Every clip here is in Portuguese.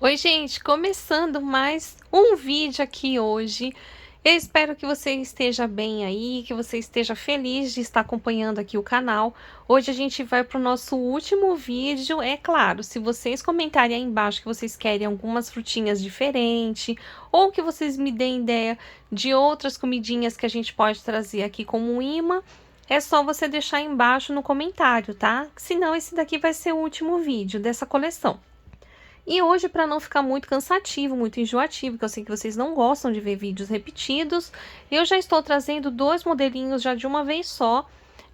Oi, gente, começando mais um vídeo aqui hoje. Eu espero que você esteja bem aí, que você esteja feliz de estar acompanhando aqui o canal. Hoje a gente vai para o nosso último vídeo. É claro, se vocês comentarem aí embaixo que vocês querem algumas frutinhas diferentes, ou que vocês me deem ideia de outras comidinhas que a gente pode trazer aqui como um imã, é só você deixar aí embaixo no comentário, tá? Senão esse daqui vai ser o último vídeo dessa coleção. E hoje, para não ficar muito cansativo, muito enjoativo, que eu sei que vocês não gostam de ver vídeos repetidos, eu já estou trazendo dois modelinhos já de uma vez só,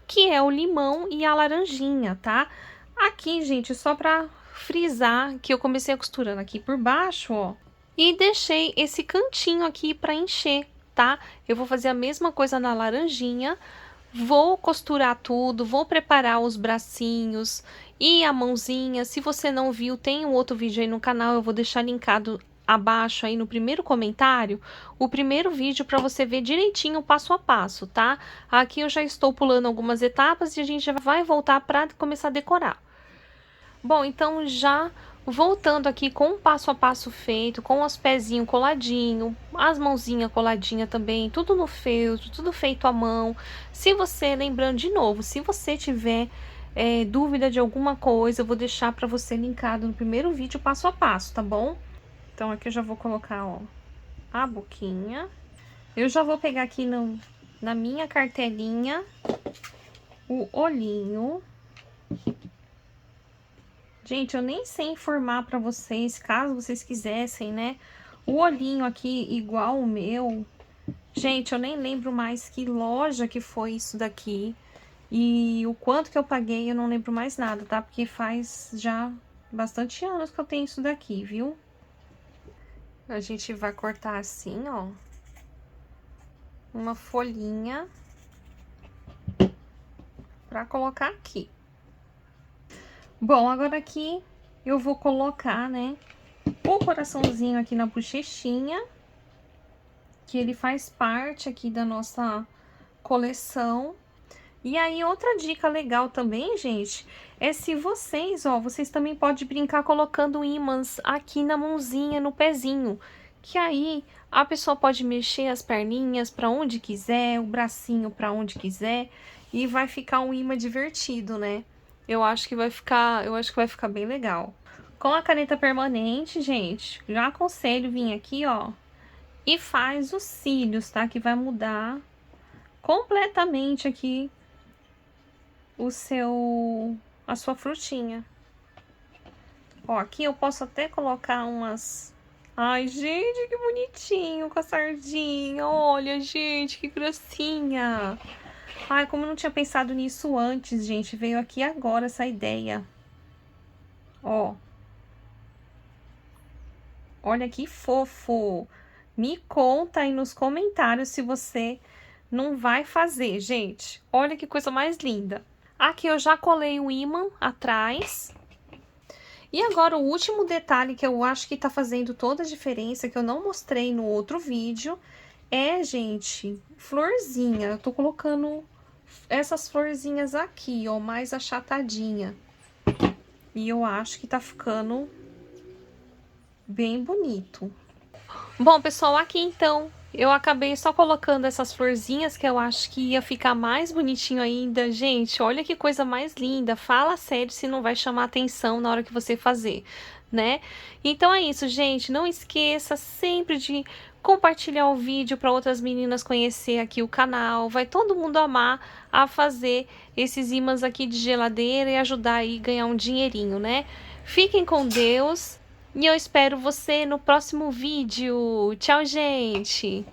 que é o limão e a laranjinha, tá? Aqui, gente, só para frisar que eu comecei a costurando aqui por baixo, ó, e deixei esse cantinho aqui para encher, tá? Eu vou fazer a mesma coisa na laranjinha. Vou costurar tudo, vou preparar os bracinhos e a mãozinha. Se você não viu, tem um outro vídeo aí no canal, eu vou deixar linkado abaixo aí no primeiro comentário, o primeiro vídeo para você ver direitinho o passo a passo, tá? Aqui eu já estou pulando algumas etapas e a gente já vai voltar para começar a decorar. Bom, então já voltando aqui com o passo a passo feito, com os pezinhos coladinho, as mãozinhas coladinha também, tudo no feltro, tudo feito à mão. Se você, lembrando de novo, se você tiver dúvida de alguma coisa, eu vou deixar para você linkado no primeiro vídeo passo a passo, tá bom? Então aqui eu já vou colocar, ó, a boquinha. Eu já vou pegar aqui na minha cartelinha o olhinho. Gente, eu nem sei informar pra vocês, caso vocês quisessem, né? O olhinho aqui igual o meu. Gente, eu nem lembro mais que loja que foi isso daqui. E o quanto que eu paguei, eu não lembro mais nada, tá? Porque faz já bastante anos que eu tenho isso daqui, viu? A gente vai cortar assim, ó. Uma folhinha. Pra colocar aqui. Bom, agora aqui eu vou colocar, né, o coraçãozinho aqui na bochechinha, que ele faz parte aqui da nossa coleção. E aí, outra dica legal também, gente, é se vocês, ó, vocês também podem brincar colocando ímãs aqui na mãozinha, no pezinho, que aí a pessoa pode mexer as perninhas para onde quiser, o bracinho para onde quiser, e vai ficar um imã divertido, né? Eu acho que vai ficar bem legal. Com a caneta permanente, gente, já aconselho vir aqui, ó, e faz os cílios, tá? Que vai mudar completamente aqui a sua frutinha. Ó, aqui eu posso até colocar umas... Ai, gente, que bonitinho com a sardinha. Olha, gente, que gracinha. Ai, como eu não tinha pensado nisso antes, gente. Veio aqui agora essa ideia. Ó. Olha que fofo. Me conta aí nos comentários se você não vai fazer, gente. Olha que coisa mais linda. Aqui eu já colei o ímã atrás. E agora o último detalhe que eu acho que tá fazendo toda a diferença, que eu não mostrei no outro vídeo, é, gente, florzinha. Eu tô colocando essas florzinhas aqui, ó, mais achatadinha. E eu acho que tá ficando bem bonito. Bom, pessoal, aqui então eu acabei só colocando essas florzinhas que eu acho que ia ficar mais bonitinho ainda. Gente, olha que coisa mais linda. Fala sério se não vai chamar atenção na hora que você fazer, né? Então é isso, gente. Não esqueça sempre de compartilhar o vídeo para outras meninas conhecer aqui o canal. Vai todo mundo amar a fazer esses ímãs aqui de geladeira e ajudar aí a ganhar um dinheirinho, né? Fiquem com Deus. E eu espero você no próximo vídeo. Tchau, gente!